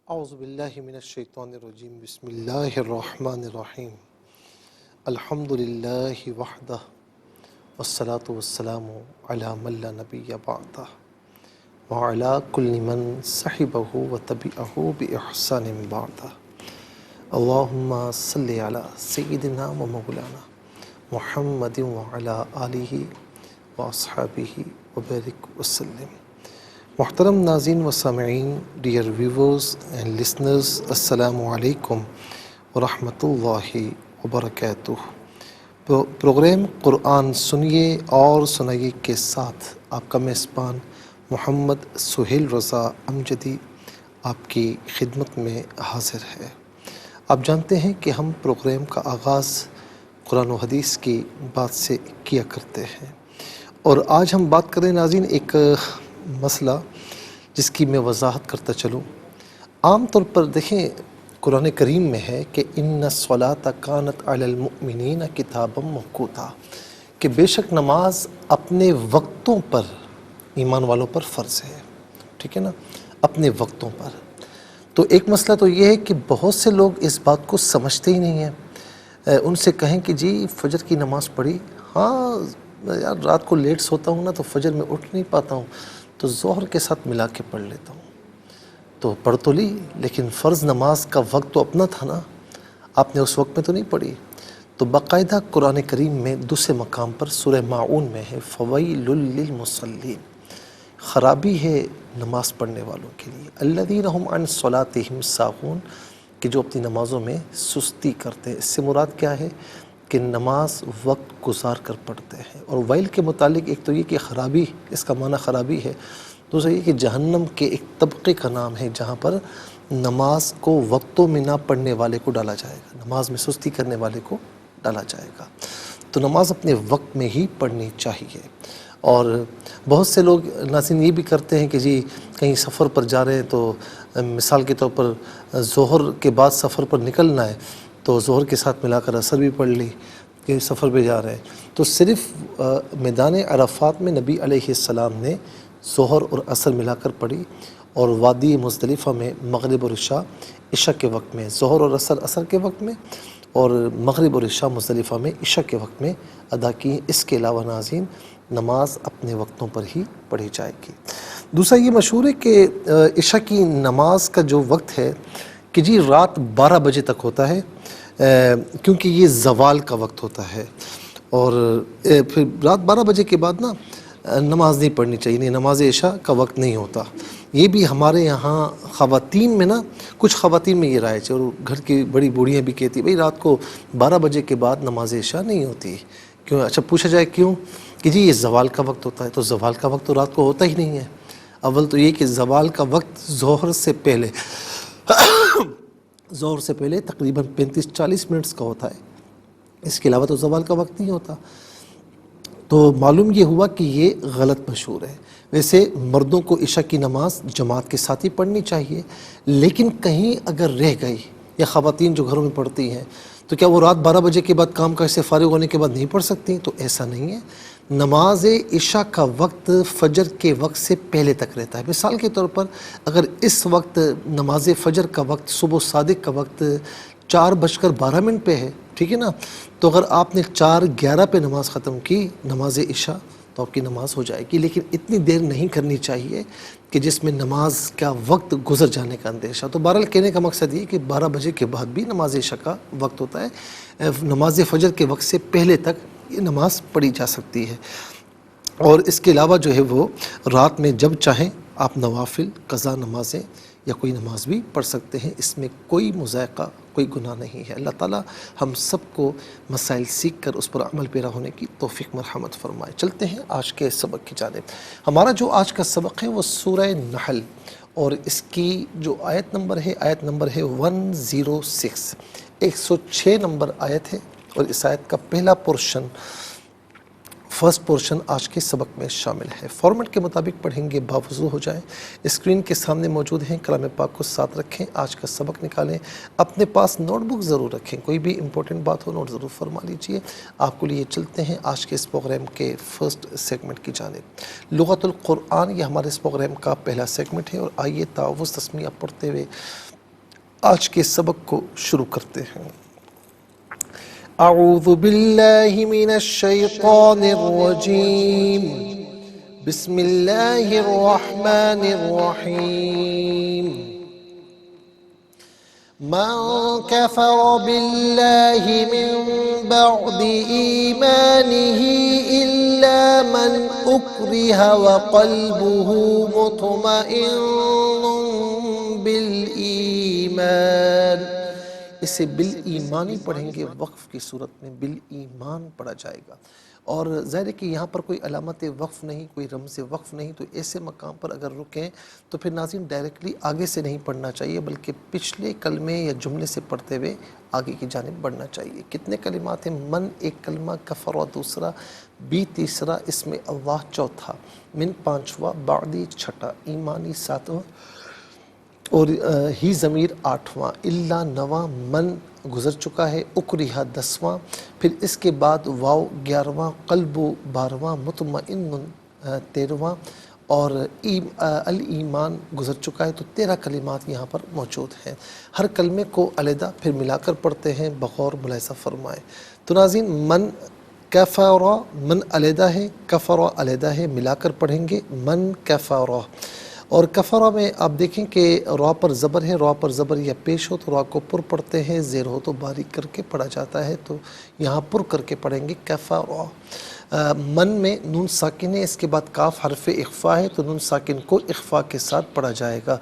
اعوذ باللہ من الشیطان الرجیم بسم اللہ الرحمن الرحیم الحمد للہ وحدہ والصلاة والسلام علی من لا نبی بعدہ وعلی کل من صحبہ وتبعہ بإحسان بعدہ اللہم صلی علی سیدنا و مولانا محمد وعلی آلہ واصحابہ وبارک وسلم۔ محترم ناظرین و سامعین، ڈیئر ویورز اینڈ لسنرز، السلام علیکم ورحمۃ اللہ وبرکاتہ۔ پروگرام قرآن سنیے اور سنائیے کے ساتھ آپ کا میزبان محمد سہیل رضا امجدی آپ کی خدمت میں حاضر ہے۔ آپ جانتے ہیں کہ ہم پروگرام کا آغاز قرآن و حدیث کی بات سے کیا کرتے ہیں، اور آج ہم بات کریں ناظرین ایک مسئلہ جس کی میں وضاحت کرتا چلوں۔ عام طور پر دیکھیں قرآن کریم میں ہے کہ ان الصلاۃ کانت علی المؤمنین کتابا موقوتا، کہ بے شک نماز اپنے وقتوں پر ایمان والوں پر فرض ہے، ٹھیک ہے نا، اپنے وقتوں پر۔ تو ایک مسئلہ تو یہ ہے کہ بہت سے لوگ اس بات کو سمجھتے ہی نہیں ہیں۔ ان سے کہیں کہ جی فجر کی نماز پڑھی، ہاں یار رات کو لیٹ سوتا ہوں نا تو فجر میں اٹھ نہیں پاتا ہوں، تو ظہر کے ساتھ ملا کے پڑھ لیتا ہوں۔ تو پڑھ تو لی، لیکن فرض نماز کا وقت تو اپنا تھا نا، آپ نے اس وقت میں تو نہیں پڑھی۔ تو باقاعدہ قرآن کریم میں دوسرے مقام پر سورہ ماعون میں ہے فویل للمصلین، خرابی ہے نماز پڑھنے والوں کے لیے، الذین هم عن صلاتهم ساہون، کہ جو اپنی نمازوں میں سستی کرتے ہیں۔ اس سے مراد کیا ہے کہ نماز وقت گزار کر پڑھتے ہیں۔ اور ویل کے متعلق ایک تو یہ کہ خرابی، اس کا معنی خرابی ہے، دوسرا یہ کہ جہنم کے ایک طبقے کا نام ہے جہاں پر نماز کو وقتوں میں نہ پڑھنے والے کو ڈالا جائے گا، نماز میں سستی کرنے والے کو ڈالا جائے گا۔ تو نماز اپنے وقت میں ہی پڑھنی چاہیے۔ اور بہت سے لوگ ناظرین یہ بھی کرتے ہیں کہ جی کہیں سفر پر جا رہے ہیں تو مثال کے طور پر ظہر کے بعد سفر پر نکلنا ہے تو ظہر کے ساتھ ملا کر عصر بھی پڑھ لی کہ سفر پہ جا رہے ہیں۔ تو صرف میدان عرفات میں نبی علیہ السلام نے ظہر اور عصر ملا کر پڑھی، اور وادی مزدلفہ میں مغرب اور عشاء کے وقت میں، ظہر اور عصر کے وقت میں، اور مغرب اور عشاء مزدلفہ میں عشاء کے وقت میں ادا کی۔ اس کے علاوہ ناظرین نماز اپنے وقتوں پر ہی پڑھی جائے گی۔ دوسرا یہ مشہور ہے کہ عشاء کی نماز کا جو وقت ہے کہ جی رات 12 بجے تک ہوتا ہے، کیونکہ یہ زوال کا وقت ہوتا ہے، اور پھر رات 12 بجے کے بعد نا نماز نہیں پڑھنی چاہیے، نہیں نماز عشاء کا وقت نہیں ہوتا۔ یہ بھی ہمارے یہاں خواتین میں نا، کچھ خواتین میں یہ رائج ہے، اور گھر کی بڑی بوڑھیاں بھی کہتی بھئی رات کو 12 بجے کے بعد نماز عشاء نہیں ہوتی۔ کیوں؟ اچھا پوچھا جائے کیوں؟ کہ جی یہ زوال کا وقت ہوتا ہے، تو زوال کا وقت تو رات کو ہوتا ہی نہیں ہے۔ اول تو یہ کہ زوال کا وقت ظہر سے پہلے تقریباً 35-40 منٹس کا ہوتا ہے، اس کے علاوہ تو زوال کا وقت نہیں ہوتا۔ تو معلوم یہ ہوا کہ یہ غلط مشہور ہے۔ ویسے مردوں کو عشاء کی نماز جماعت کے ساتھ ہی پڑھنی چاہیے، لیکن کہیں اگر رہ گئی، یا خواتین جو گھروں میں پڑھتی ہیں، تو کیا وہ رات 12 بجے کے بعد کام کاج سے فارغ ہونے کے بعد نہیں پڑھ سکتی؟ تو ایسا نہیں ہے۔ نماز عشاء کا وقت فجر کے وقت سے پہلے تک رہتا ہے۔ مثال کے طور پر اگر اس وقت نماز فجر کا وقت، صبح صادق کا وقت 4:12 پہ ہے، ٹھیک ہے نا، تو اگر آپ نے 4:11 پہ نماز ختم کی نماز عشاء تو آپ کی نماز ہو جائے گی، لیکن اتنی دیر نہیں کرنی چاہیے کہ جس میں نماز کا وقت گزر جانے کا اندیشہ۔ تو بہرحال کہنے کا مقصد یہ کہ 12 بجے کے بعد بھی نماز عشاء کا وقت ہوتا ہے، نماز فجر کے وقت سے پہلے تک یہ نماز پڑھی جا سکتی ہے۔ اور اس کے علاوہ جو ہے وہ رات میں جب چاہیں آپ نوافل، قضا نمازیں یا کوئی نماز بھی پڑھ سکتے ہیں، اس میں کوئی مضائقہ، کوئی گناہ نہیں ہے۔ اللہ تعالی ہم سب کو مسائل سیکھ کر اس پر عمل پیرا ہونے کی توفیق مرحمت فرمائے۔ چلتے ہیں آج کے سبق کی جانب۔ ہمارا جو آج کا سبق ہے وہ سورہ نحل، اور اس کی جو آیت نمبر ہے 106، 106 نمبر آیت ہے، اور اس آیت کا پہلا پورشن، فرسٹ پورشن آج کے سبق میں شامل ہے۔ فارمیٹ کے مطابق پڑھیں گے، باوضو ہو جائیں۔ اسکرین کے سامنے موجود ہیں، کلام پاک کو ساتھ رکھیں، آج کا سبق نکالیں، اپنے پاس نوٹ بک ضرور رکھیں، کوئی بھی امپورٹنٹ بات ہو نوٹ ضرور فرما لیجئے۔ آپ کو لیے چلتے ہیں آج کے اس پروگرام کے فرسٹ سیگمنٹ کی جانب۔ لغت القرآن یہ ہمارے اس پروگرام کا پہلا سیگمنٹ ہے، اور آئیے تعوذ تسمیہ پڑھتے ہوئے آج کے سبق کو شروع کرتے ہیں۔ اعوذ باللہ من الشیطان الرجیم، بسم اللہ الرحمن الرحیم۔ من کفر باللہ من بعد ایمانہ الا من اکرہ وقلبہ مطمئن بالایمان۔ اسے بالایمانی پڑھیں گے، وقف کی صورت میں بالایمان پڑھا جائے گا، اور ظاہر ہے کہ یہاں پر کوئی علامت وقف نہیں، کوئی رمز وقف نہیں، تو ایسے مقام پر اگر رکیں تو پھر ناظرین ڈائریکٹلی آگے سے نہیں پڑھنا چاہیے، بلکہ پچھلے کلمے یا جملے سے پڑھتے ہوئے آگے کی جانب بڑھنا چاہیے۔ کتنے کلمات ہیں؟ من ایک کلمہ، کفر دوسرا، بی تیسرا، اسم اللہ چوتھا، من پانچواں، بعدی چھٹا، ایمانی ساتواں، اور ہی ضمیر آٹھواں، الا نواں، من گزر چکا ہے، اکرہ دسواں، پھر اس کے بعد واو گیارہواں، قلب بارہواں، مطمئن تیرہواں، اور الایمان گزر چکا ہے۔ تو 13 کلمات یہاں پر موجود ہیں۔ ہر کلمے کو علیحدہ پھر ملا کر پڑھتے ہیں، بغور ملاحظہ فرمائیں۔ تو ناظرین من کفر، من علیحدہ ہے، کفر علیحدہ ہے، ملا کر پڑھیں گے من کفر۔ اور کفرہ میں آپ دیکھیں کہ را پر زبر ہے، را پر زبر یا پیش ہو تو را کو پر پڑھتے ہیں، زیر ہو تو باریک کر کے پڑھا جاتا ہے، تو یہاں پر کر کے پڑھیں گے کفرہ۔ من میں نون ساکن ہے، اس کے بعد کاف حرف اخفا ہے، تو نون ساکن کو اخفا کے ساتھ پڑھا جائے گا۔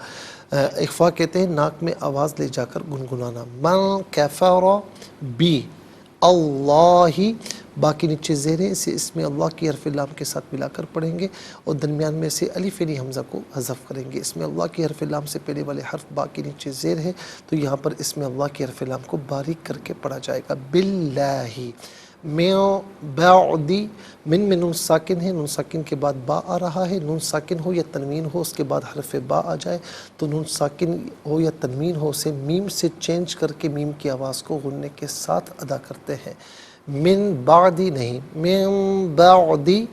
اخفا کہتے ہیں ناک میں آواز لے جا کر گنگنانا۔ من کفر بی اللہ، باقی نیچے زیر ہے، اسے اس میں اللہ کی حرف لام کے ساتھ ملا کر پڑھیں گے، اور درمیان میں سے الف یعنی حمزہ کو حذف کریں گے۔ اس میں اللہ کی حرف لام سے پہلے والے حرف باقی نیچے زیر ہے، تو یہاں پر اس میں اللہ کی حرف لام کو باریک کر کے پڑھا جائے گا۔ باللہ، من بعد، من میں نون ساکن ہے، نون ساکن کے بعد با آ رہا ہے، نون ساکن ہو یا تنوین ہو اس کے بعد حرف با آ جائے تو نون ساکن ہو یا تنوین ہو اسے میم سے چینج کر کے میم کی آواز کو غننے کے ساتھ ادا کرتے ہیں۔ من بعدی نہیں، من بعدی،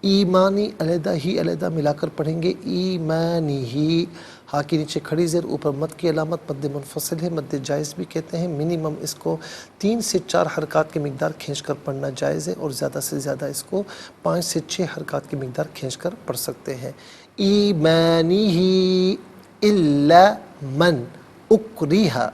ایمانی علیحدہ، ہی علیحدہ ملا کر پڑھیں گے ایمانی ہی، ہا کے نیچے کھڑی زیر، اوپر مد کی علامت، مد منفصل ہے، مد جائز بھی کہتے ہیں۔ منیمم اس کو 3 سے 4 حرکات کی مقدار کھینچ کر پڑھنا جائز ہے، اور زیادہ سے زیادہ اس کو 5 سے 6 حرکات کی مقدار کھینچ کر پڑھ سکتے ہیں۔ ایمانی ہی الا من اکرہ،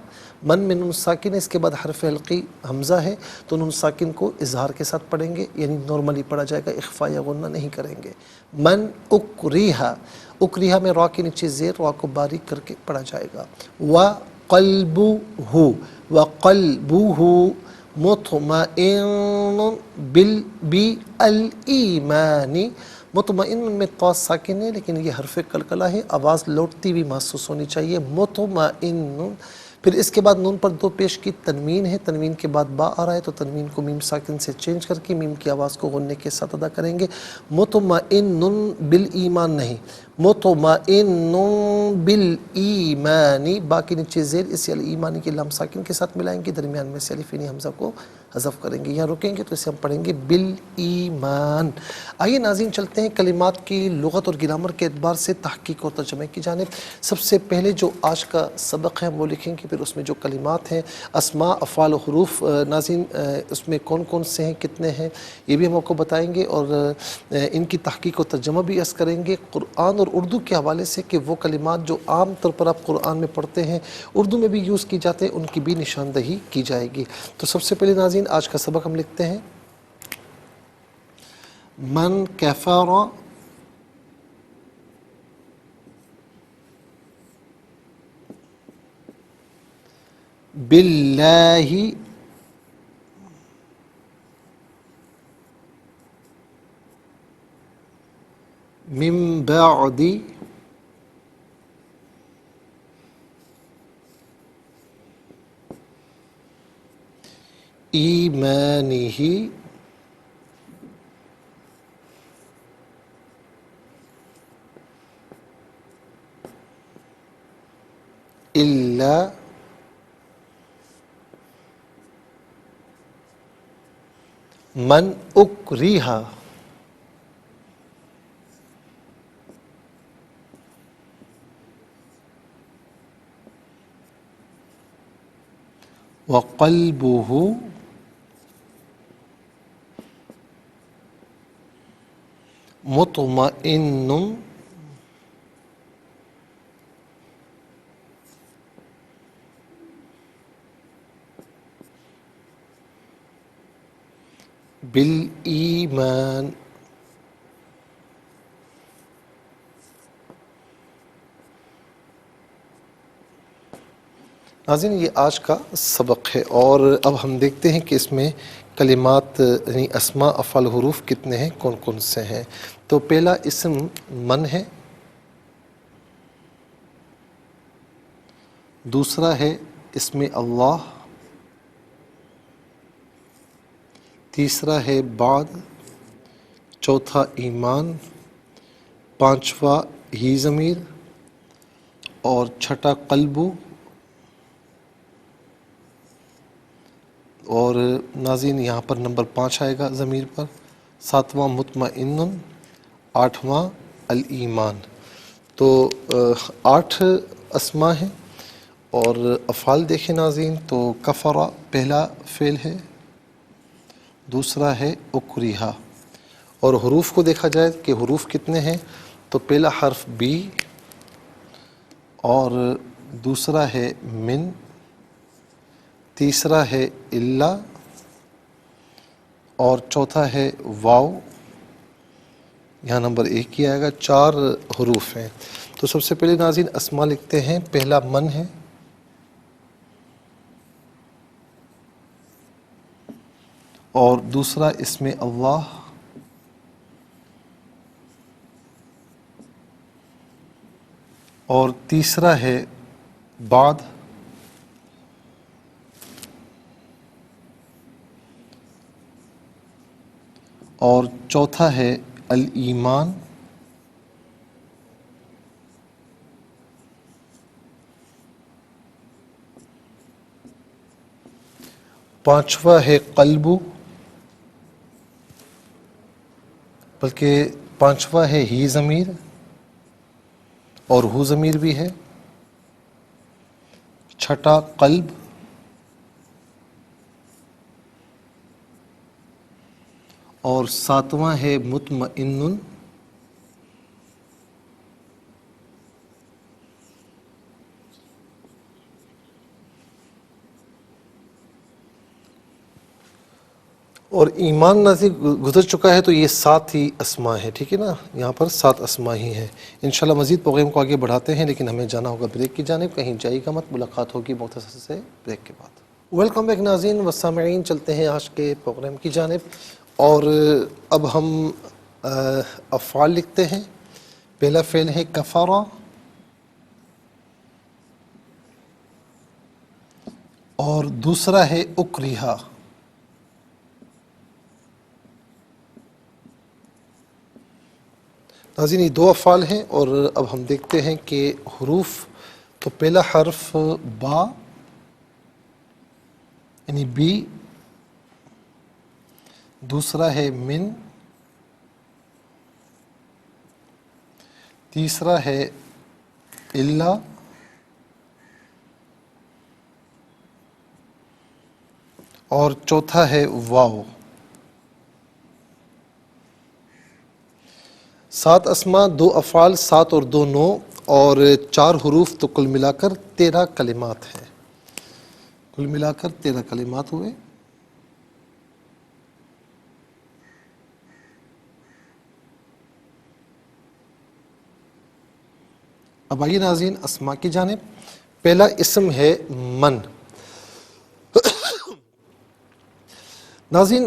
من میں نون ساکن ہے، اس کے بعد حرف حلقی حمزہ ہے، تو نون ساکن کو اظہار کے ساتھ پڑھیں گے، یعنی نارملی پڑھا جائے گا، اخفا یا غنہ نہیں کریں گے۔ من اکرہ، اکرہ میں را کے نیچے زیر، را کو باریک کر کے پڑھا جائے گا۔ وقلبہ، وقلبہ مطمئن بالایمان، مطمئن میں طا ساکن ہے لیکن یہ حرف قلقلہ ہے، آواز لوٹتی بھی محسوس ہونی چاہیے، مطمئن۔ پھر اس کے بعد نون پر 2 پیش کی تنوین ہے، تنوین کے بعد با آ رہا ہے تو تنوین کو میم ساکن سے چینج کر کے میم کی آواز کو غننے کے ساتھ ادا کریں گے۔ مطمئن بالایمان نہیں، مطمئن بالایمان، باقی نیچے زیر، اسے الایمانی کے لام ساکن کے ساتھ ملائیں گے، درمیان میں سے الف یعنی حمزہ کو حذف کریں گے۔ یہاں رکیں گے تو اسے ہم پڑھیں گے بالایمان۔ آئیے ناظرین چلتے ہیں کلمات کی لغت اور گرامر کے اعتبار سے تحقیق اور ترجمے کی جانب۔ سب سے پہلے جو آج کا سبق ہے وہ لکھیں گے، پھر اس میں جو کلمات ہیں، اسماء، افعال و حروف، ناظرین اس میں کون کون سے ہیں، کتنے ہیں، یہ بھی ہم آپ کو بتائیں گے، اور ان کی تحقیق و ترجمہ بھی عرض کریں گے قرآن اور اردو کے حوالے سے، کہ وہ کلمات جو عام طور پر آپ قرآن میں پڑھتے ہیں، اردو میں بھی یوز کی جاتے ہیں، ان کی بھی نشاندہی کی جائے گی۔ تو سب سے پہلے ناظرین آج کا سبق ہم لکھتے ہیں، من کفر باللہ من بعد ایمانہ الا من اکرہ وقلبہ مطمئن بالایمان. ناظرین یہ آج کا سبق ہے، اور اب ہم دیکھتے ہیں کہ اس میں کلمات یعنی اسماء افعال حروف کتنے ہیں، کون کون سے ہیں. تو پہلا اسم من ہے، دوسرا ہے اسم اللہ، تیسرا ہے بعد، چوتھا ایمان، پانچواں ہی ضمیر، اور چھٹا قلبو، اور ناظرین یہاں پر نمبر 5 آئے گا ضمیر پر، ساتواں مطمئن، آٹھواں الایمان. تو 8 اسماء ہیں. اور افعال دیکھیں ناظرین تو کفرا پہلا فعل ہے، دوسرا ہے اکریہا. اور حروف کو دیکھا جائے کہ حروف کتنے ہیں، تو پہلا حرف بی، اور دوسرا ہے من، تیسرا ہے اللہ، اور چوتھا ہے واو. یہاں نمبر 1 ہی آئے گا. 4 حروف ہیں. تو سب سے پہلے ناظرین اسماء لکھتے ہیں. پہلا من ہے، اور دوسرا اسم اللہ، اور تیسرا ہے بعد، اور چوتھا ہے الایمان، پانچواں ہے قلبو، بلکہ پانچواں ہے ہی ضمیر، اور ہو ضمیر بھی ہے، چھٹا قلب، اور ساتواں ہے مطمئن، اور ایمان ناظر گزر چکا ہے. تو یہ 7 ہی اسماء ہیں، ٹھیک ہے نا. یہاں پر 7 اسماء ہی ہیں. انشاءاللہ مزید پروگرام کو آگے بڑھاتے ہیں، لیکن ہمیں جانا ہوگا بریک کی جانب. کہیں جائے گا مت، ملاقات ہوگی مختصر سے بریک کے بعد. ویلکم بیک ناظرین و سامعین، چلتے ہیں آج کے پروگرام کی جانب. اور اب ہم افعال لکھتے ہیں. پہلا فعل ہے کفارہ، اور دوسرا ہے اکریہا. ناظرین یہ 2 افعال ہیں، اور اب ہم دیکھتے ہیں کہ حروف. تو پہلا حرف با یعنی بی، دوسرا ہے من، تیسرا ہے اللہ، اور چوتھا ہے واو. 7 اسماء، 2 افعال، 7 اور 2 9، اور 4 حروف. تو کل ملا کر 13 کلمات ہیں. کل ملا کر 13 کلمات ہوئے. اب آئیے ناظرین اسماء کی جانب. پہلا اسم ہے من. ناظرین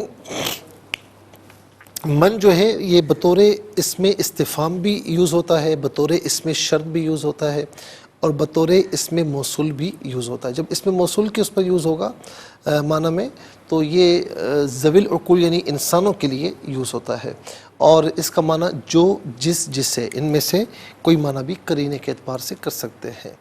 من جو ہے یہ بطور اسم استفہام بھی یوز ہوتا ہے، بطور اسم شرط بھی یوز ہوتا ہے، اور بطور اسم موصول بھی یوز ہوتا ہے. جب اسم موصول کے اس پر یوز ہوگا معنی میں، تو یہ ذوی العقول یعنی انسانوں کے لیے یوز ہوتا ہے. اور اس کا معنی جو جس سے، ان میں سے کوئی معنی بھی قرینے کے اعتبار سے کر سکتے ہیں.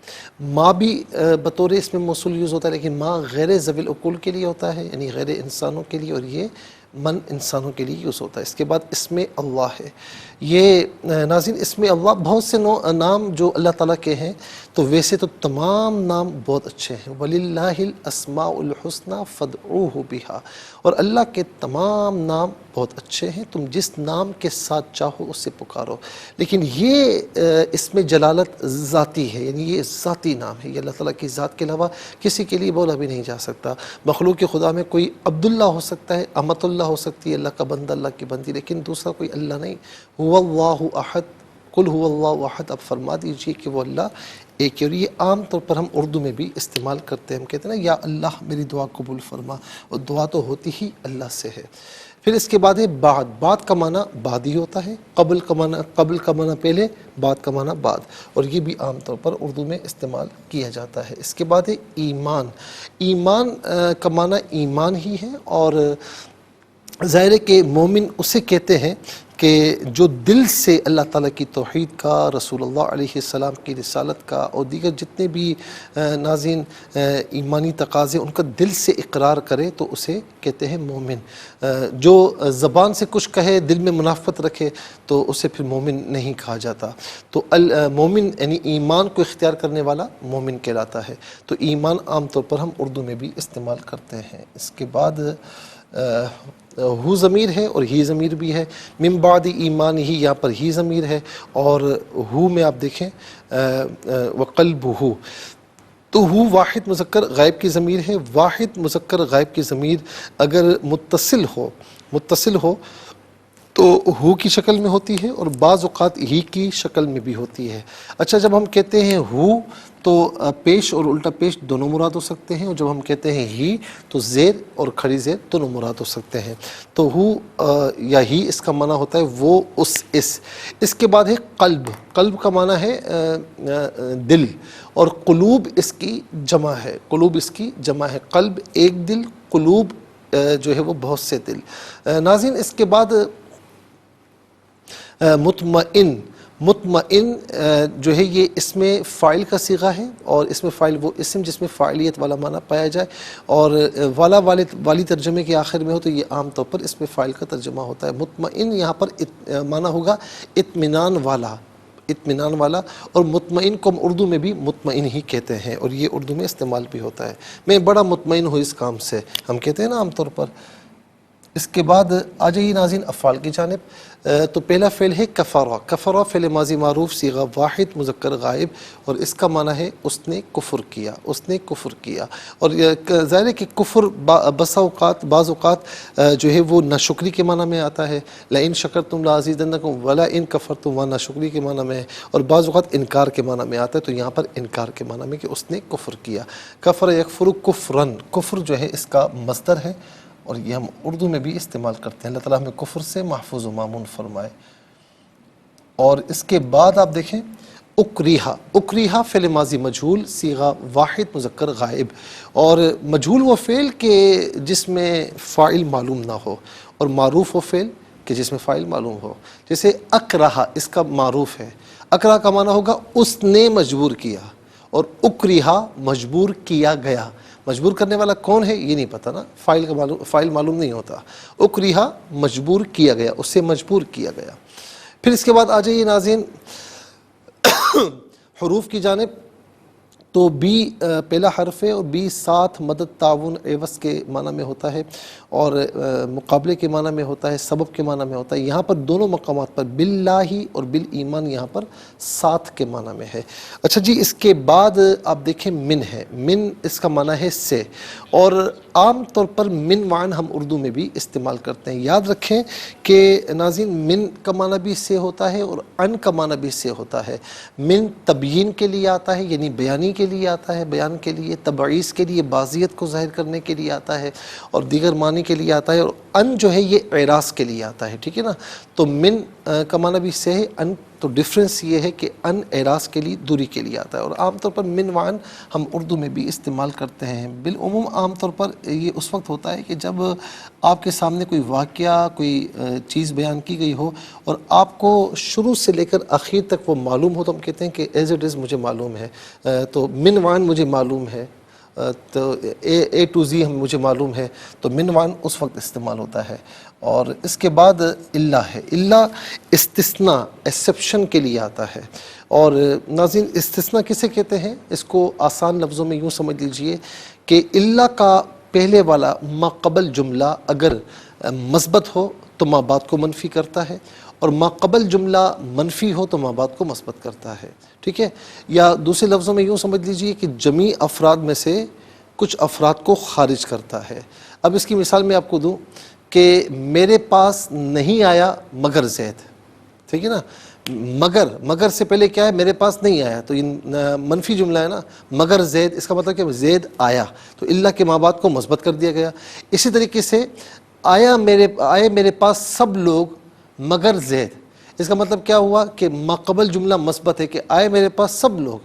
ماں بھی بطور اسم موصول یوز ہوتا ہے، لیکن ماں غیر ذوی العقول کے لیے ہوتا ہے، یعنی غیر انسانوں کے لیے، اور یہ من انسانوں کے لیے یوز ہوتا ہے۔ اس کے بعد اسم اللہ ہے۔ یہ ناظرین اسم اللہ بہت سے نام جو اللہ تعالیٰ کے ہیں تو ویسے تو تمام نام بہت اچھے ہیں، وَلِلَّهِ الْأَسْمَاءُ الْحُسْنَى فَادْعُوهُ بِهَا، اور اللہ کے تمام نام بہت اچھے ہیں، تم جس نام کے ساتھ چاہو اس سے پکارو۔ لیکن یہ اسم جلالت ذاتی ہے، یعنی یہ ذاتی نام ہے، یہ اللہ تعالیٰ کی ذات کے علاوہ کسی کے لیے بولا بھی نہیں جا سکتا۔ مخلوق خدا میں کوئی عبداللہ ہو سکتا ہے، امت اللہ ہو سکتی ہے، اللہ کا بندہ، اللہ کی بندی، لیکن دوسرا کوئی اللہ نہیں۔ هو اللہ احد، قل هو اللہ احد، اب فرما دیجئے کہ وہ اللہ ایک ہے۔ اور یہ عام طور پر ہم اردو میں بھی استعمال کرتے ہیں، ہم کہتے ہیں نا یا اللہ میری دعا قبول فرما، اور دعا تو ہوتی ہی اللہ سے ہے۔ پھر اس کے بعد ہے بعد، بعد کا معنی بعد ہی ہوتا ہے، قبل کا معنی پہلے، بعد کا معنی بعد، اور یہ بھی عام طور پر اردو میں استعمال کیا جاتا ہے۔ اس کے بعد ہے ایمان، ایمان کا معنی ایمان ہی ہے، اور ظاہر ہے کہ مومن اسے کہتے ہیں کہ جو دل سے اللہ تعالیٰ کی توحید کا، رسول اللہ علیہ السلام کی رسالت کا اور دیگر جتنے بھی ناظرین ایمانی تقاضے ان کا دل سے اقرار کرے تو اسے کہتے ہیں مومن۔ جو زبان سے کچھ کہے دل میں منافقت رکھے تو اسے پھر مومن نہیں کہا جاتا۔ تو مومن یعنی ایمان کو اختیار کرنے والا مومن کہلاتا ہے۔ تو ایمان عام طور پر ہم اردو میں بھی استعمال کرتے ہیں۔ اس کے بعد ہو ضمیر ہے اور ہی ضمیر بھی ہے، من بعد ایمان ہی، یہاں پر ہی ضمیر ہے، اور ہو میں آپ دیکھیں وقلبہ، تو ہو واحد مذکر غائب کی ضمیر ہے۔ واحد مذکر غائب کی ضمیر اگر متصل ہو تو ہو کی شکل میں ہوتی ہے، اور بعض اوقات ہی کی شکل میں بھی ہوتی ہے۔ اچھا، جب ہم کہتے ہیں ہو تو پیش اور الٹا پیش دونوں مراد ہو سکتے ہیں، اور جب ہم کہتے ہیں ہی تو زیر اور کھڑی زیر دونوں مراد ہو سکتے ہیں۔ تو ہو یا ہی اس کا معنی ہوتا ہے وہ، اس۔ اس کے بعد ہے قلب، قلب کا معنی ہے دل، اور قلوب اس کی جمع ہے، قلوب اس کی جمع ہے، قلب ایک دل، قلوب جو ہے وہ بہت سے دل۔ ناظرین اس کے بعد مطمئن جو ہے یہ اسم فاعل کا صیغہ ہے، اور اسم فاعل وہ اسم جس میں فاعلیت والا معنی پایا جائے، اور والی ترجمے کے آخر میں ہو تو یہ عام طور پر اسم فاعل کا ترجمہ ہوتا ہے۔ مطمئن یہاں پر معنی ہوگا اطمینان والا، اطمینان والا، اور مطمئن کو ہم اردو میں بھی مطمئن ہی کہتے ہیں، اور یہ اردو میں استعمال بھی ہوتا ہے۔ میں بڑا مطمئن ہوں اس کام سے، ہم کہتے ہیں نا عام طور پر۔ اس کے بعد آ جائیے ناظرین افعال کی جانب۔ تو پہلا فعل ہے کفرہ، کفرہ فعل ماضی معروف صیغہ واحد مذکر غائب، اور اس کا معنی ہے اس نے کفر کیا، اس نے کفر کیا۔ اور ظاہر ہے کہ کفر بعض اوقات جو ہے وہ ناشکری کے معنی میں آتا ہے، لئن شکرتم لازیدنکم ولئن کفرتم، وہ ناشکری کے معنی میں ہے، اور بعض اوقات انکار کے معنی میں آتا ہے، تو یہاں پر انکار کے معنی میں کہ اس نے کفر کیا۔ کفر یکفر کفرن، کفر جو ہے اس کا مصدر ہے، اور یہ ہم اردو میں بھی استعمال کرتے ہیں۔ اللہ تعالیٰ ہمیں کفر سے محفوظ و مامون فرمائے۔ اور اس کے بعد آپ دیکھیں اکریہا، اکریہا فعل ماضی مجہول صیغہ واحد مذکر غائب، اور مجہول وہ فعل کہ جس میں فاعل معلوم نہ ہو، اور معروف وہ فعل کہ جس میں فاعل معلوم ہو۔ جیسے اکرہا اس کا معروف ہے، اکرہا کا معنی ہوگا اس نے مجبور کیا، اور اکریہا مجبور کیا گیا۔ مجبور کرنے والا کون ہے یہ نہیں پتہ نا، فاعل معلوم نہیں ہوتا۔ اکریہا مجبور کیا گیا، اس سے مجبور کیا گیا۔ پھر اس کے بعد آ جائیے ناظرین حروف کی جانب۔ تو بی پہلا حرف ہے، اور بی ساتھ مدد تعاون عوض کے معنی میں ہوتا ہے، اور مقابلے کے معنی میں ہوتا ہے، سبب کے معنی میں ہوتا ہے۔ یہاں پر دونوں مقامات پر باللہ اور بالایمان یہاں پر ساتھ کے معنی میں ہے۔ اچھا جی، اس کے بعد آپ دیکھیں من ہے، من اس کا معنی ہے سے، اور عام طور پر من وعن ہم اردو میں بھی استعمال کرتے ہیں۔ یاد رکھیں کہ ناظرین من کا معنی بھی سے ہوتا ہے، اور ان کا معنی بھی سے ہوتا ہے۔ من تبیین کے لیے آتا ہے، یعنی بیانی کے لیے آتا ہے، بیان کے لیے، تبعیض کے لیے، بازیت کو ظاہر کرنے کے لیے آتا ہے، اور دیگر معنی کے لیے آتا ہے، اور ان جو ہے یہ اعراض کے لیے آتا ہے، ٹھیک ہے نا۔ تو من کا معنی بھی سے ہے، ان تو ڈفرینس یہ ہے کہ ان اعراض کے لیے، دوری کے لیے آتا ہے، اور عام طور پر من وعن ہم اردو میں بھی استعمال کرتے ہیں۔ بالعموم عام طور پر یہ اس وقت ہوتا ہے کہ جب آپ کے سامنے کوئی واقعہ، کوئی چیز بیان کی گئی ہو، اور آپ کو شروع سے لے کر آخر تک وہ معلوم ہو، تو ہم کہتے ہیں کہ ایز اٹ از مجھے معلوم ہے، تو من وعن مجھے معلوم ہے، تو اے ٹو زی مجھے معلوم ہے تو منوان اس وقت استعمال ہوتا ہے. اور اس کے بعد اللہ ہے. اللہ استثناء ایکسیپشن کے لیے آتا ہے. اور ناظرین استثناء کسے کہتے ہیں؟ اس کو آسان لفظوں میں یوں سمجھ لیجئے کہ اللہ کا پہلے والا ما قبل جملہ اگر مثبت ہو تو ما بعد کو منفی کرتا ہے، اور ما قبل جملہ منفی ہو تو ما بعد کو مثبت کرتا ہے. ٹھیک ہے؟ یا دوسرے لفظوں میں یوں سمجھ لیجئے کہ جمیع افراد میں سے کچھ افراد کو خارج کرتا ہے. اب اس کی مثال میں آپ کو دوں کہ میرے پاس نہیں آیا مگر زید. ٹھیک ہے نا؟ مگر سے پہلے کیا ہے؟ میرے پاس نہیں آیا، تو یہ منفی جملہ ہے نا. مگر زید، اس کا مطلب کہ زید آیا، تو اللہ کے ما بعد کو مثبت کر دیا گیا. اسی طریقے سے آئے میرے پاس سب لوگ مگر زید، اس کا مطلب کیا ہوا کہ ما قبل جملہ مثبت ہے کہ آئے میرے پاس سب لوگ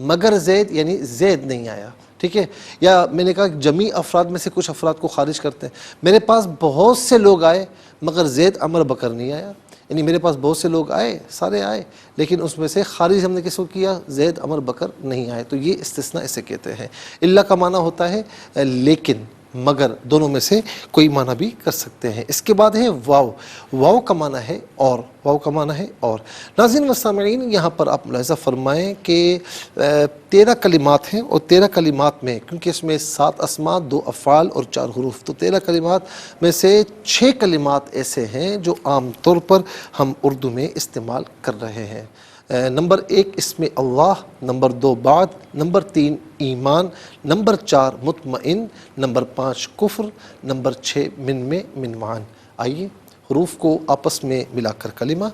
مگر زید، یعنی زید نہیں آیا. ٹھیک ہے؟ یا میں نے کہا کہ جمیع افراد میں سے کچھ افراد کو خارج کرتے ہیں. میرے پاس بہت سے لوگ آئے مگر زید عمر بکر نہیں آیا. یعنی میرے پاس بہت سے لوگ آئے، سارے آئے، لیکن اس میں سے خارج ہم نے کس کو کیا؟ زید عمر بکر نہیں آئے. تو یہ استثناء اسے کہتے ہیں. اللہ کا معنی ہوتا ہے لیکن، مگر، دونوں میں سے کوئی معنی بھی کر سکتے ہیں. اس کے بعد ہے واو. واو کا معنی ہے اور. واو کا معنی ہے اور. ناظرین و سامعین، یہاں پر آپ ملاحظہ فرمائیں کہ 13 کلمات ہیں، اور 13 کلمات میں کیونکہ اس میں 7 اسماء، 2 افعال اور 4 حروف، تو 13 کلمات میں سے 6 کلمات ایسے ہیں جو عام طور پر ہم اردو میں استعمال کر رہے ہیں. نمبر 1 اسم اللہ، نمبر 2 بعد، نمبر 3 ایمان، نمبر 4 مطمئن، نمبر 5 کفر، نمبر 6 میں منوان. آئیے حروف کو آپس میں ملا کر کلمہ،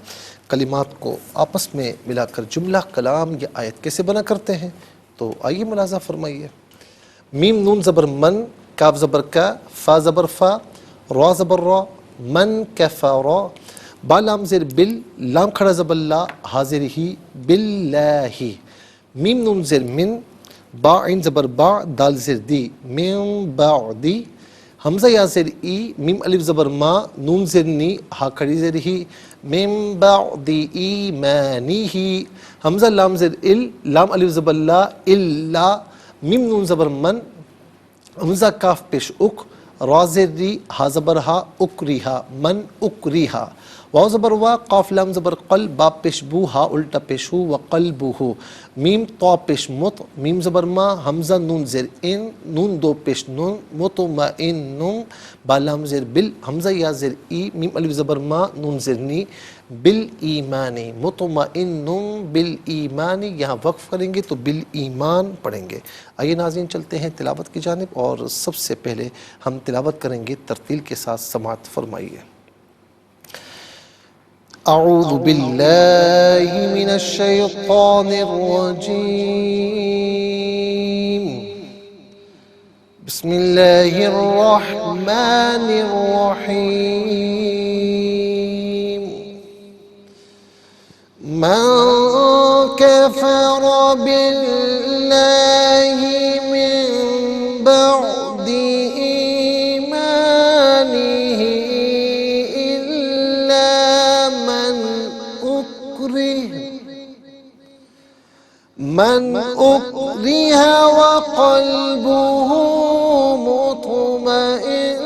کلمات کو آپس میں ملا کر جملہ، کلام یا آیت کیسے بنا کرتے ہیں، تو آئیے ملاحظہ فرمائیے. میم نون زبر من، کاف زبر کا، فا زبر فا، را زبر را، من کفارا، با لام زیر بل، لام کھڑا زبر لا، حاضر ہی، باللہ. میم نون زیر من، با عین زبر با، دال زیر دی، من بعدی. حمزہ یا زیر ای، میم الف زبر ما، نون زیر نی، ہا کھڑی زیر ہی، من بعد ایمانہ. حمزہ لام زیر ال، لام الف زبر لا، الا. میم نون زبر من، حمزہ کاف پیش اک، را زیر ری، ہا زبر ہا، اکریہا، من اکریہا. واو زبر وا، قاف لام زبر قل، با پیش بو، ہا الٹا پیش ہو، وقلبہ. میم طا پیش مت، میم زبر ما، حمزہ نون زیر ان، نون 2 پیش نون، مطمئن، با لام زیر بل، حمزہ یا زیر ای، میم الف زبر ما، نون زیر نی، بالایمان، مطمئن بالایمان. یہاں وقف کریں گے تو بالایمان پڑھیں گے. آئیے ناظرین چلتے ہیں تلاوت کی جانب، اور سب سے پہلے ہم تلاوت کریں گے ترتیل کے ساتھ. سماعت فرمائیے. اعوذ باللہ من الشیطان الرجیم. بسم اللہ الرحمن الرحیم. من کفر باللہ من بعد من اکرہ وقلبہ مطمئن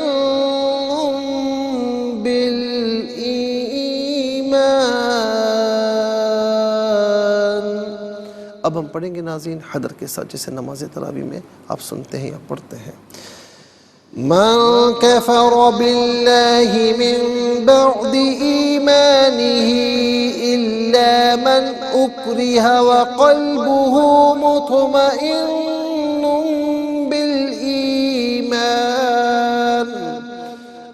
بالایمان. اب ہم پڑھیں گے ناظرین حدر کے ساتھ، جیسے نماز تراویح میں آپ سنتے ہیں یا پڑھتے ہیں. من کفر باللہ من بعد ایمانہ الا من اکرہ وقلبہ مطمئن بالایمان.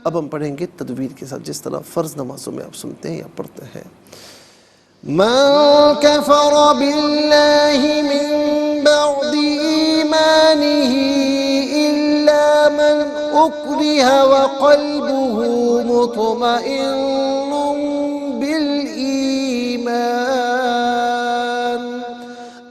اب ہم پڑھیں گے تدویر کے ساتھ، جس طرح فرض نمازوں میں آپ سنتے ہیں یا پڑھتے ہیں. من کفر باللہ من بعد ایمانہ الا من اکرہ وقلبہ مطمئن بالایمان.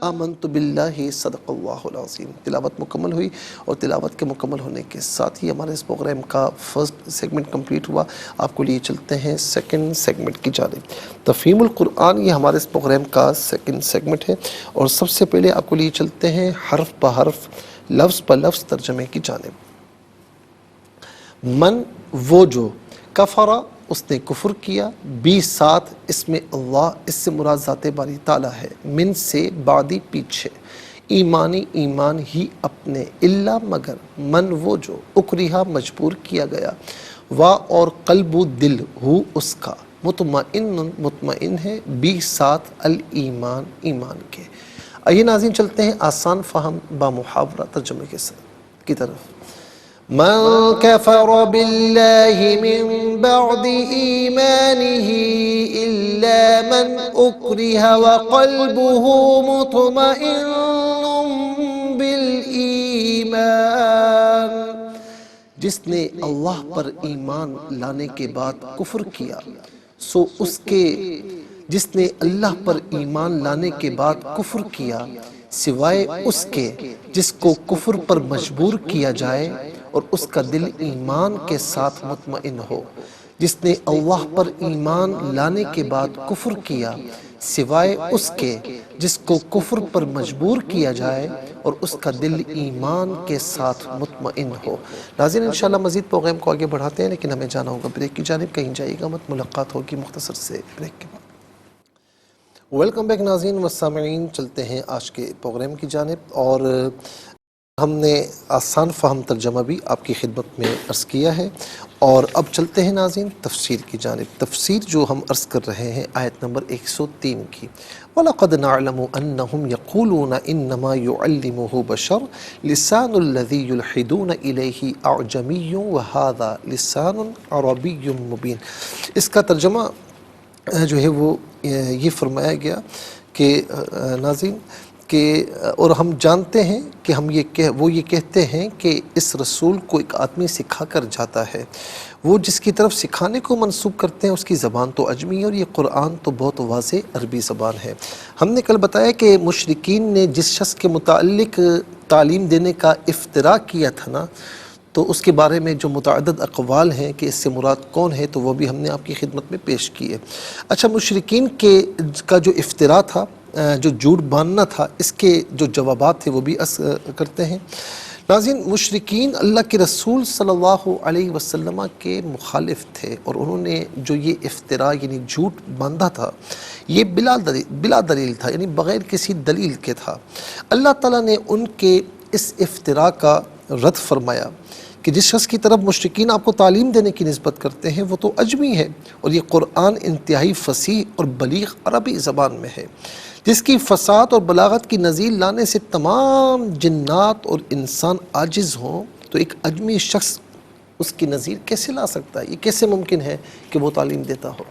آمنت باللہ. صدق اللہ العظیم. تلاوت مکمل ہوئی، اور تلاوت کے مکمل ہونے کے ساتھ ہی ہمارے اس پروگرام کا فرسٹ سیگمنٹ کمپلیٹ ہوا. آپ کو لیے چلتے ہیں سیکنڈ سیگمنٹ کی جانب. تفہیم القرآن یہ ہمارے اس پروگرام کا سیکنڈ سیگمنٹ ہے، اور سب سے پہلے آپ کو لیے چلتے ہیں حرف بحرف لفظ پر لفظ ترجمے کی جانب۔ من وہ جو، کفرا اس نے کفر کیا، بی ساتھ اس میں اللہ، اس سے مراد ذات باری تعالیٰ ہے، من سے بعدی پیچھے، ایمانی ایمان ہی اپنے، الا مگر، من وہ جو، اکریہا مجبور کیا گیا، وا اور قلب دل، ہو اس کا، مطمئن مطمئن ہے، بی ساتھ الایمان ایمان کے۔ آئیے ناظرین چلتے ہیں آسان فہم با محاورہ ترجمے کے ساتھ کی طرف۔ من كفر بالله من بعد إيمانه إلا من أكره وقلبه مطمئن بالإيمان، جس نے اللہ پر ایمان لانے کے بعد کفر کیا، سو اس کے، جس نے اللہ پر ایمان لانے کے بعد کفر کیا، سوائے اس کے جس کو کفر پر مجبور کیا جائے اور اس کا دل ایمان کے ساتھ مطمئن ہو، جس نے اللہ پر ایمان لانے کے بعد کفر کیا، سوائے اس کے جس کو کفر پر مجبور کیا جائے اور اس کا دل ایمان کے ساتھ مطمئن ہو۔ ناظرین انشاءاللہ مزید پروگرام کو آگے بڑھاتے ہیں، لیکن ہمیں جانا ہوگا بریک کی جانب، کہیں جائے گا مت، ملاقات ہوگی مختصر سے بریک کے بعد۔ ویلکم بیک ناظرین و سامعین، چلتے ہیں آج کے پروگرام کی جانب، اور ہم نے آسان فہم ترجمہ بھی آپ کی خدمت میں عرض کیا ہے، اور اب چلتے ہیں ناظرین تفسیر کی جانب۔ تفسیر جو ہم عرض کر رہے ہیں آیت نمبر 103 کی، وَلَقَدْ نَعْلَمُ أَنَّهُمْ يَقُولُونَ إِنَّمَا يُعَلِّمُهُ بشر لسان الذي يلحدون إليه أعجمي وهذا لسان عربي مبين۔ اس کا ترجمہ جو ہے وہ یہ فرمایا گیا کہ ناظرین کہ اور ہم جانتے ہیں کہ وہ یہ کہتے ہیں کہ اس رسول کو ایک آدمی سکھا کر جاتا ہے، وہ جس کی طرف سکھانے کو منسوب کرتے ہیں اس کی زبان تو عجمی ہے، اور یہ قرآن تو بہت واضح عربی زبان ہے۔ ہم نے کل بتایا کہ مشرکین نے جس شخص کے متعلق تعلیم دینے کا افتراء کیا تھا نا، تو اس کے بارے میں جو متعدد اقوال ہیں کہ اس سے مراد کون ہے، تو وہ بھی ہم نے آپ کی خدمت میں پیش کی ہے۔ اچھا، مشرکین کا جو افتراء تھا، جو جھوٹ باندھنا تھا، اس کے جو جوابات تھے وہ بھی کرتے ہیں۔ ناظرین، مشرکین اللہ کے رسول صلی اللہ علیہ وسلم کے مخالف تھے، اور انہوں نے جو یہ افتراء یعنی جھوٹ باندھا تھا، یہ بلا دلیل تھا، یعنی بغیر کسی دلیل کے تھا۔ اللہ تعالیٰ نے ان کے اس افتراء کا رد فرمایا کہ جس شخص کی طرف مشرکین آپ کو تعلیم دینے کی نسبت کرتے ہیں وہ تو عجمی ہے، اور یہ قرآن انتہائی فصیح اور بلیغ عربی زبان میں ہے، جس کی فصاحت اور بلاغت کی نظیر لانے سے تمام جنات اور انسان عاجز ہوں، تو ایک عجمی شخص اس کی نظیر کیسے لا سکتا ہے؟ یہ کیسے ممکن ہے کہ وہ تعلیم دیتا ہو؟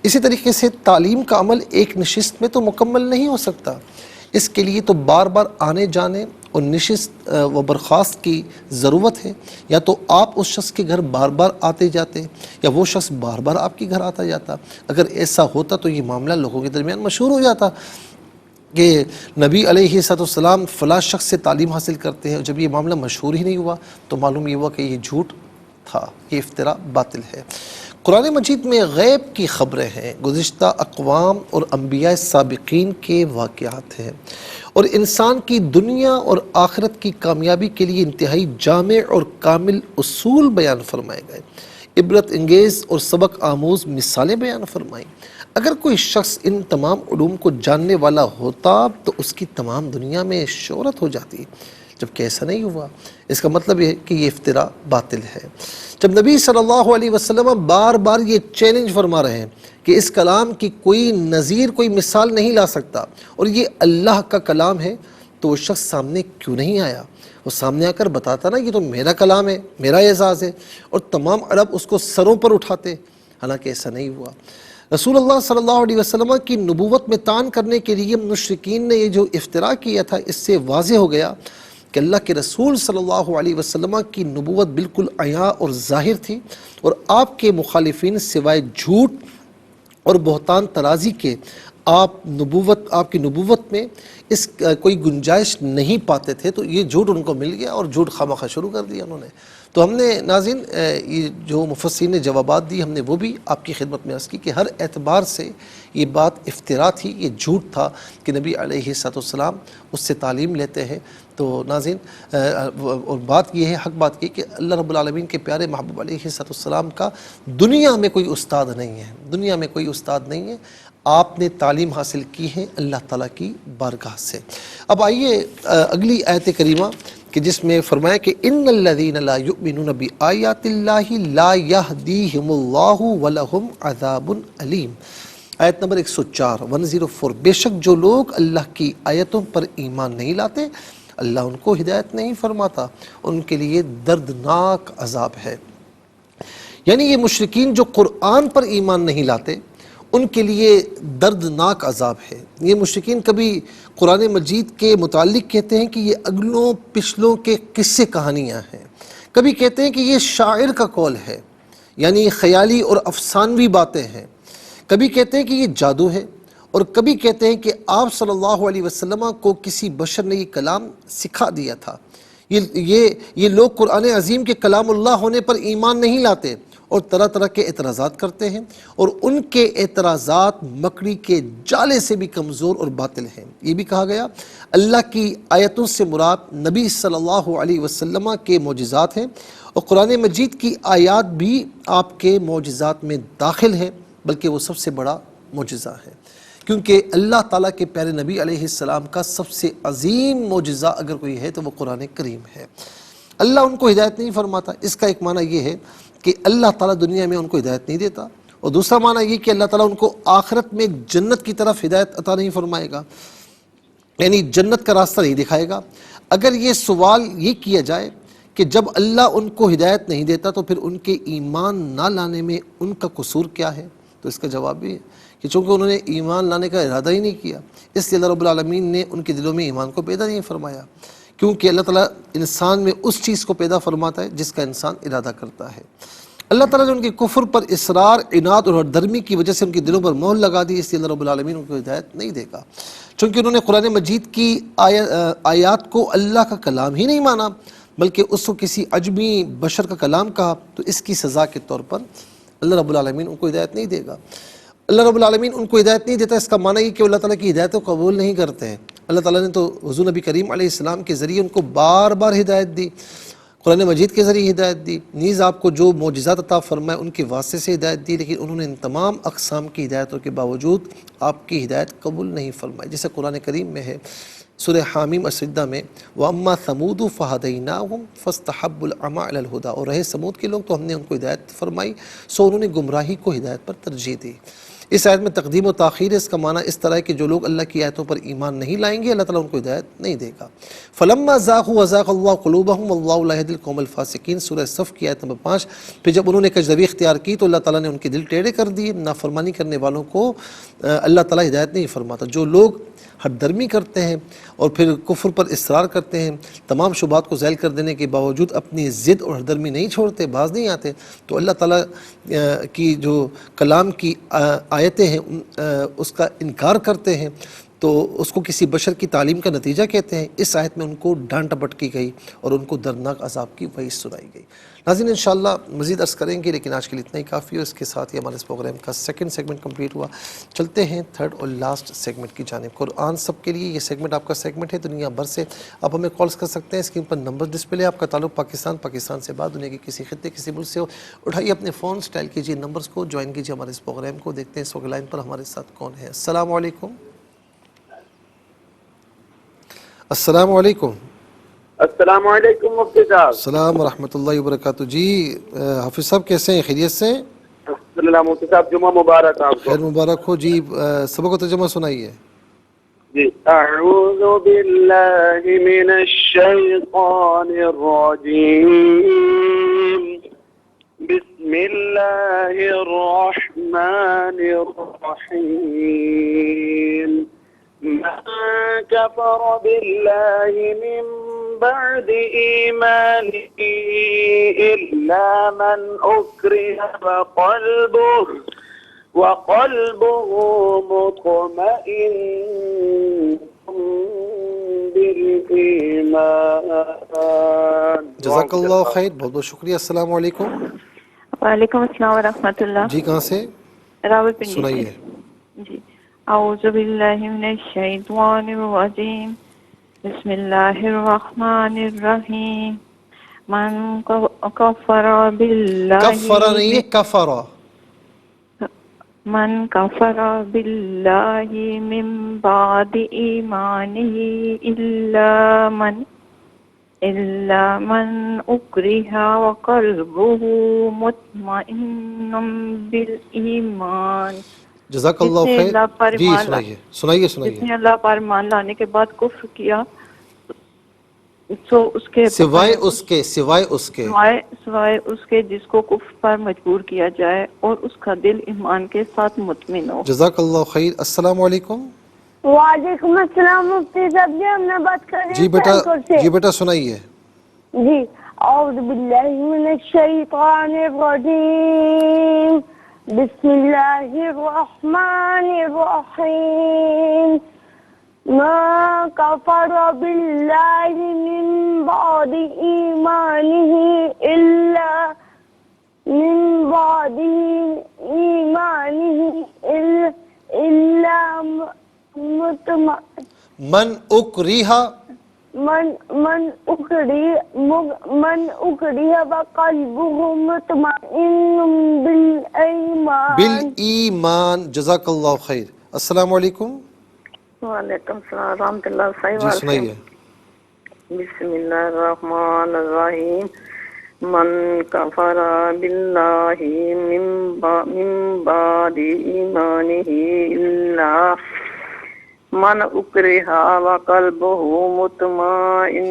اسی طریقے سے تعلیم کا عمل ایک نشست میں تو مکمل نہیں ہو سکتا، اس کے لیے تو بار بار آنے جانے اور نشست و برخاست کی ضرورت ہے، یا تو آپ اس شخص کے گھر بار بار آتے جاتے، یا وہ شخص بار بار آپ کے گھر آتا جاتا۔ اگر ایسا ہوتا تو یہ معاملہ لوگوں کے درمیان مشہور ہو جاتا کہ نبی علیہ السلام فلاں شخص سے تعلیم حاصل کرتے ہیں، اور جب یہ معاملہ مشہور ہی نہیں ہوا تو معلوم یہ ہوا کہ یہ جھوٹ تھا، یہ افتراء باطل ہے۔ قرآن مجید میں غیب کی خبریں ہیں، گزشتہ اقوام اور انبیاء سابقین کے واقعات ہیں، اور انسان کی دنیا اور آخرت کی کامیابی کے لیے انتہائی جامع اور کامل اصول بیان فرمائے گئے، عبرت انگیز اور سبق آموز مثالیں بیان فرمائیں۔ اگر کوئی شخص ان تمام علوم کو جاننے والا ہوتا تو اس کی تمام دنیا میں شہرت ہو جاتی، جبکہ ایسا نہیں ہوا۔ اس کا مطلب یہ ہے کہ یہ افتراء باطل ہے۔ جب نبی صلی اللہ علیہ وسلم بار بار یہ چیلنج فرما رہے ہیں کہ اس کلام کی کوئی نظیر، کوئی مثال نہیں لا سکتا، اور یہ اللہ کا کلام ہے، تو وہ شخص سامنے کیوں نہیں آیا؟ وہ سامنے آ کر بتاتا نا یہ تو میرا کلام ہے، میرا اعزاز ہے، اور تمام عرب اس کو سروں پر اٹھاتے، حالانکہ ایسا نہیں ہوا۔ رسول اللہ صلی اللہ علیہ وسلم کی نبوت میں طعن کرنے کے لیے مشرکین نے یہ جو افتراء کیا تھا، اس سے واضح ہو گیا کہ اللہ کے رسول صلی اللہ علیہ وسلم کی نبوت بالکل عیاں اور ظاہر تھی، اور آپ کے مخالفین سوائے جھوٹ اور بہتان ترازی کے آپ کی نبوت میں اس کوئی گنجائش نہیں پاتے تھے، تو یہ جھوٹ ان کو مل گیا اور جھوٹ خواہ شروع کر دیا انہوں نے۔ تو ہم نے ناظرین یہ جو مفسرین نے جوابات دی ہم نے وہ بھی آپ کی خدمت میں عرض کی کہ ہر اعتبار سے یہ بات افترا تھی، یہ جھوٹ تھا کہ نبی علیہ السلام اس سے تعلیم لیتے ہیں۔ تو ناظرین اور بات یہ ہے، حق بات یہ کہ اللہ رب العالمین کے پیارے محبوب علیہ السلام کا دنیا میں کوئی استاد نہیں ہے، دنیا میں کوئی استاد نہیں ہے، آپ نے تعلیم حاصل کی ہے اللہ تعالیٰ کی بارگاہ سے۔ اب آئیے اگلی آیت کریمہ کہ جس میں فرمایا کہ ان الذین لا یؤمنون بآیات اللہ لا یہدیہم اللہ ولہم عذاب علیم۔ آیت نمبر 104 بے شک جو لوگ اللہ کی آیتوں پر ایمان نہیں لاتے اللہ ان کو ہدایت نہیں فرماتا، ان کے لیے دردناک عذاب ہے۔ یعنی یہ مشرکین جو قرآن پر ایمان نہیں لاتے ان کے لیے دردناک عذاب ہے۔ یہ مشرکین کبھی قرآن مجید کے متعلق کہتے ہیں کہ یہ اگلوں پچھلوں کے قصے کہانیاں ہیں، کبھی کہتے ہیں کہ یہ شاعر کا قول ہے، یعنی خیالی اور افسانوی باتیں ہیں، کبھی کہتے ہیں کہ یہ جادو ہے، اور کبھی کہتے ہیں کہ آپ صلی اللہ علیہ وسلم کو کسی بشر نے یہ کلام سکھا دیا تھا۔ یہ لوگ قرآن عظیم کے کلام اللہ ہونے پر ایمان نہیں لاتے اور طرح طرح کے اعتراضات کرتے ہیں، اور ان کے اعتراضات مکڑی کے جالے سے بھی کمزور اور باطل ہیں۔ یہ بھی کہا گیا اللہ کی آیتوں سے مراد نبی صلی اللہ علیہ وسلم کے معجزات ہیں، اور قرآن مجید کی آیات بھی آپ کے معجزات میں داخل ہیں، بلکہ وہ سب سے بڑا معجزہ ہے، کیونکہ اللہ تعالیٰ کے پیارے نبی علیہ السلام کا سب سے عظیم معجزہ اگر کوئی ہے تو وہ قرآن کریم ہے۔ اللہ ان کو ہدایت نہیں فرماتا، اس کا ایک معنی یہ ہے کہ اللہ تعالیٰ دنیا میں ان کو ہدایت نہیں دیتا، اور دوسرا معنی یہ کہ اللہ تعالیٰ ان کو آخرت میں جنت کی طرف ہدایت عطا نہیں فرمائے گا، یعنی جنت کا راستہ نہیں دکھائے گا۔ اگر یہ سوال یہ کیا جائے کہ جب اللہ ان کو ہدایت نہیں دیتا تو پھر ان کے ایمان نہ لانے میں ان کا قصور کیا ہے، تو اس کا جواب بھی ہے کہ چونکہ انہوں نے ایمان لانے کا ارادہ ہی نہیں کیا، اس لیے اللہ رب العالمین نے ان کے دلوں میں ایمان کو پیدا نہیں فرمایا، کیونکہ اللہ تعالیٰ انسان میں اس چیز کو پیدا فرماتا ہے جس کا انسان ارادہ کرتا ہے۔ اللہ تعالیٰ نے ان کے کفر پر اصرار، عناد اور ہردرمی کی وجہ سے ان کے دلوں پر مہر لگا دی، اس لیے اللہ رب العالمین ان کو ہدایت نہیں دے گا، چونکہ انہوں نے قرآن مجید کی آیات کو اللہ کا کلام ہی نہیں مانا بلکہ اس کو کسی عجمی بشر کا کلام کہا، تو اس کی سزا کے طور پر اللہ رب العالمین ان کو ہدایت نہیں دے گا۔ اللہ رب العالمین ان کو ہدایت نہیں دیتا، اس کا معنی یہ کہ اللہ تعالیٰ کی ہدایت کو قبول نہیں کرتے ہیں۔ اللہ تعالیٰ نے تو حضور نبی کریم علیہ السلام کے ذریعے ان کو بار بار ہدایت دی، قرآن مجید کے ذریعے ہدایت دی، نیز آپ کو جو معجزات عطا فرمائے ان کے واسطے سے ہدایت دی، لیکن انہوں نے ان تمام اقسام کی ہدایتوں کے باوجود آپ کی ہدایت قبول نہیں فرمائی، جیسے قرآن کریم میں ہے سورہ حامیم السجدہ میں وَأَمَّا ثَمُودُ فَهَدَيْنَاهُمْ فَاسْتَحَبُّوا الْعَمَىٰ عَلَى الْهُدَىٰ، اور رہے سمود کے لوگ تو ہم نے ان کو ہدایت فرمائی سو انہوں نے گمراہی کو ہدایت پر ترجیح دی۔ اس آیت میں تقدیم و تاخیر ہے، اس کا معنی اس طرح ہے کہ جو لوگ اللہ کی آیتوں پر ایمان نہیں لائیں گے اللہ تعالیٰ ان کو ہدایت نہیں دے گا۔ فَلَمَّا زَاغُوا أَزَاغَ اللَّهُ قُلُوبَهُمْ وَاللَّهُ لَا يَهْدِي الْقَوْمَ الْفَاسِقِينَ، سورہ صف کی آیت نمبر 5۔ پھر جب انہوں نے کجروی اختیار کی تو اللہ تعالیٰ نے ان کے دل ٹیڑھے کر دیے، نافرمانی کرنے والوں کو اللہ تعالیٰ ہدایت نہیں فرماتا۔ جو لوگ ہر درمی کرتے ہیں اور پھر کفر پر اصرار کرتے ہیں، تمام شبہات کو زائل کر دینے کے باوجود اپنی ضد اور ہر درمی نہیں چھوڑتے، باز نہیں آتے، تو اللہ تعالیٰ کی جو کلام کی آیتیں ہیں اس کا انکار کرتے ہیں، تو اس کو کسی بشر کی تعلیم کا نتیجہ کہتے ہیں۔ اس آیت میں ان کو ڈانٹ ڈپٹ کی گئی اور ان کو دردناک عذاب کی وعید سنائی گئی۔ ناظرین انشاءاللہ مزید عرض کریں گے، لیکن آج کے لیے اتنا ہی کافی ہے۔ اس کے ساتھ ہی ہمارے اس پروگرام کا سیکنڈ سیگمنٹ کمپلیٹ ہوا۔ چلتے ہیں تھرڈ اور لاسٹ سیگمنٹ کی جانب۔ قرآن سب کے لیے یہ سیگمنٹ آپ کا سیگمنٹ ہے، دنیا بھر سے آپ ہمیں کالز کر سکتے ہیں، اسکرین پر نمبر ڈسپلے، آپ کا تعلق پاکستان سے بعد دنیا کے کسی خطے کسی ملک سے ہو، اٹھائیے اپنے فون، اسٹائل کیجیے نمبرز کو، جوائن کیجیے ہمارے اس پروگرام کو۔ دیکھتے ہیں اس وقت لائن پر ہمارے ساتھ کون ہے۔ السلام علیکم۔ السلام علیکم۔ السلام علیکم مفتی صاحب۔ السلام ورحمۃ اللہ وبرکاتہ۔ جی حافظ صاحب کیسے ہیں، خیریت سے؟ الحمد للہ مفتی صاحب، جمعہ مبارک آپ کو۔ خیر مبارک ہو جی۔ سبق و ترجمہ سنائیے۔ جی اعوذ باللہ من الشیطان الرجیم، بسم اللہ الرحمن الرحیم۔ من كفر بالله من بعد إيمانه إلا من أكره وقلبه مطمئن بالإيمان. جزاک اللہ خیر، بہت بہت شکریہ. السلام علیکم. وعلیکم السلام ورحمۃ اللہ. جی کہاں سے؟ راولپنڈی سنائیے. جی. اعوذ باللہ من الشیطان الرجیم. بسم اللہ الرحمن الرحیم. من کفر باللہ، کفر نہیں ہے، کفر. من کفر باللہ من بعد ایمانہ الا من اکرہ وقلبہ مطمئن بالایمان. جزاک اللہ خیر. جی سنائیے. جس نے اللہ پر ایمان لانے کے بعد کفر کیا تو اس کے سوائے اس کے جس کو کفر پر مجبور کیا جائے اور اس کا دل ایمان کے ساتھ مطمئن ہو. جزاک اللہ خیر. السلام علیکم. وعلیکم السلام. مفتی صاحب جی ہم نے بات کر رہے ہیں. جی بیٹا سنائیے. جی. اعوذ باللہ من الشیطان الرجیم. بسم اللہ الرحمن الرحیم. ما کفر باللہ من بعد ایمانہ الا من اکرہ وقلبہ مطمئن بالایمان. جزاک اللہ خیر. السلام علیکم. وعلیکم السلام ورحمۃ اللہ. جی سنائیے. بسم اللہ الرحمن الرحیم. من کفر باللہ من بعد ایمانہ الا من اکرہ وقلبہ مطمئن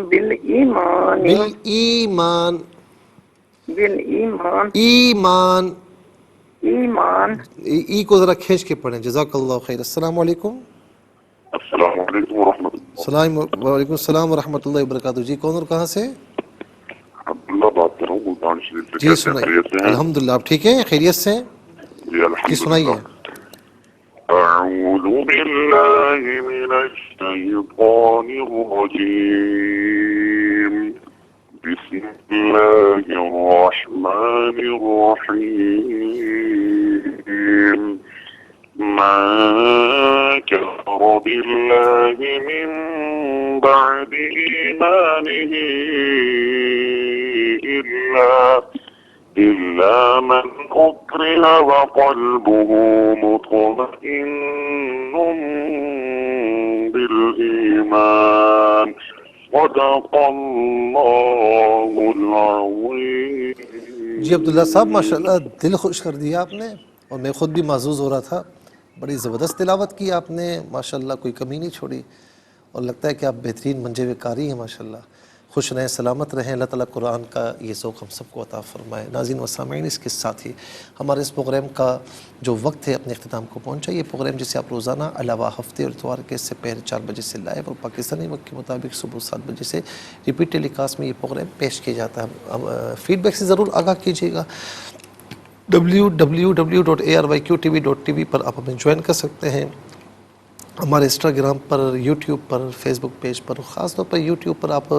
بالایمان. ایمان ای کو ذرا کھینچ کے پڑھیں. جزاک اللہ خیر. السلام علیکم. السلام علیکم ورحمۃ اللہ. وعلیکم السلام ورحمۃ اللہ وبرکاتہ. جی کون اور کہاں سے؟ عبداللہ بات کر رہا ہوں ملتان شریف سے. جی سنائیے. الحمدللہ آپ ٹھیک ہیں، خیریت سے ہیں؟ جی الحمدللہ. سنائیے. اعوذ باللہ من الشیطان الرجیم. بسم اللہ الرحمن الرحیم. من كفر بالله من بعد إيمانه إلا من أكره وقلبه مطمئن بالإيمان. صدق الله العظيم. جی عبداللہ صاحب ماشاءاللہ دل خوش کر دیا آپ نے، اور میں خود بھی محظوظ ہو رہا تھا. بڑی زبردست تلاوت کی آپ نے ماشاءاللہ، کوئی کمی نہیں چھوڑی، اور لگتا ہے کہ آپ بہترین منجے ہوئے قاری ہیں ماشاءاللہ. خوش رہیں، سلامت رہیں. اللہ تعالیٰ قرآن کا یہ ذوق ہم سب کو عطا فرمائے. ناظرین و سامعین، اس کے ساتھ ہی ہمارے اس پروگرام کا جو وقت ہے اپنے اختتام کو پہنچا. یہ پروگرام جسے آپ روزانہ علاوہ ہفتے اور اتوار کے سپہر 4 بجے سے لائیو اور پاکستانی وقت کے مطابق صبح 7 بجے سے ریپیٹ ٹیلی کاسٹ میں یہ پروگرام پیش کیا جاتا ہے. فیڈ بیک سے ضرور آگاہ کیجیے گا. www.arYQTV.tv پر آپ ہمیں جوائن کر سکتے ہیں. ہمارے انسٹاگرام پر، یوٹیوب پر، فیس بک پیج پر، خاص طور پر یوٹیوب پر آپ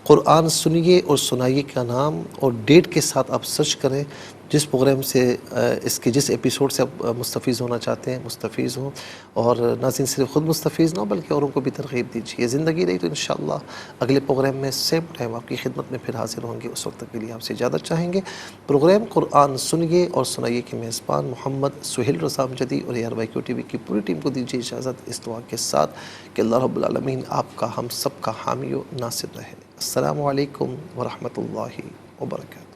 قرآن سنیے اور سنائیے کا نام اور ڈیٹ کے ساتھ آپ سرچ کریں. جس پروگرام سے اس کے جس ایپیسوڈ سے آپ مستفیض ہونا چاہتے ہیں مستفیض ہوں، اور ناظرین صرف خود مستفیض نہ ہو بلکہ اوروں کو بھی ترغیب دیجیے. زندگی رہی تو انشاءاللہ اگلے پروگرام میں سیم ٹائم آپ کی خدمت میں پھر حاضر ہوں گے. اس وقت تک کے لیے آپ سے اجازت چاہیں گے. پروگرام قرآن سنیے اور سنائیے کے میزبان محمد سہیل رضا امجدی اور ARYQTV کی پوری ٹیم کو دیجیے اجازت اس دعا کے ساتھ کہ اللہ رب العالمین آپ کا ہم سب کا حامی و ناصر رہے. السلام علیکم ورحمۃ اللہ وبرکاتہ.